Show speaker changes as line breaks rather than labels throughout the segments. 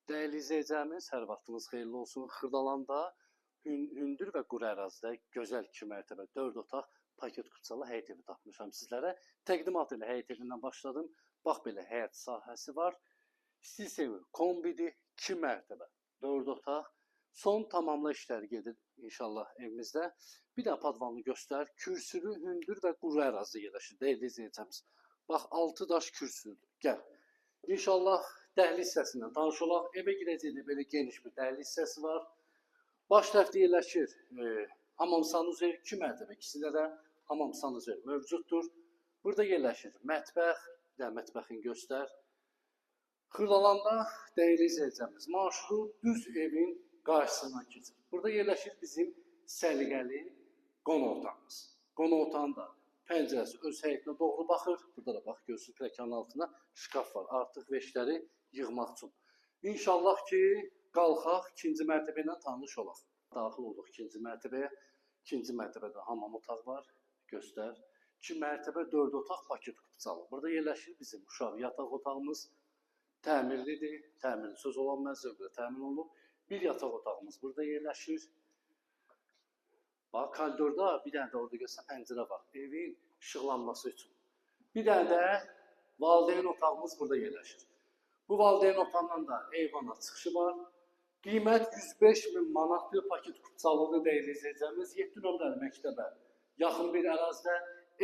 Dəyərli izləyicilərimiz, hər vaxtınız xeyirli olsun. Xırdalanda hündür və quru ərazidə gözəl 2 mərtəbə 4 otaq paket kupçalı həyət evi tapmışam sizlərə. Təqdimat ilə həyət evindən başladım. Bax belə həyət sahəsi var. Stil evi kombidir, 2 mərtəbə 4 otaq. Son tamamla işləri gedir inşallah evimizdə. Bir də padvanını göstər. Kürsülü, hündür və quru ərazidə yerləşir. Dəyərli izləyicilərimiz. Bax 6 daş kürsüdür. Gəl. İnşallah dəhliz hissəsindən tanış olaq. Evə girəcəkdə belə geniş bir dəhliz hissəsi var. Baş tərəfdə yerləşir hamam sanuzel, 2 mərtəbə, ikisində də hamam sanuzel mövcuddur. Burada yerləşir mətbəx, bir də mətbəxini göstər. Xırdalanda dəyərli izləyicilərimiz, marşrut düz evin qarşısından keçir. Burada yerləşir bizim səliqəli qonaq otağımız. Qonaq otağında pəncərəsi öz həyətinə doğru baxır. Burada da bax, görürsünüz, pləkanın altında şkaf var. Artıq veşləri yığmaq üçün. İnşallah ki, qalxaq, 2-ci mərtəbə ilə tanış olaq. Daxil olduq 2-ci mərtəbəyə. 2-ci mərtəbədə hamam otaq var. Göstər. 2 mərtəbə 4 otaq paket kupçalı. Burada yerləşir bizim uşaq yataq otağımız. Təmirlidir. Təmirli söz olan məzəvqlə təmin olunub. Bir yataq otağımız burada yerləşir. Bax, koridorda bir dənə də orada görsən pəncərə var. Evin işıqlanması üçün. Bir dənə də valideyn otağımız burada yerləşir. Bu valideyn otağından da eyvana çıxışı var. Qiymət 105.000 manatdır. Paket kupçalıdır dəyərli izləyicilərimiz. 7 nömrəli məktəbə yaxın bir ərazidə.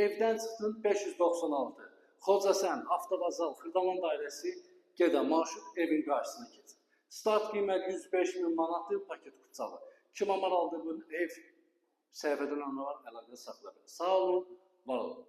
Evdən çıxdın 596. Xocasən, Avtovazal, Xırdalan dairəsi gedən marşrut evin qarşısına keçir. Start qiymət 105.000 manatdır. Paket kupçalı. Kim amar aldı bu ev? Səhifədən anlar əlaqə saxla. Sağ olun, var olun.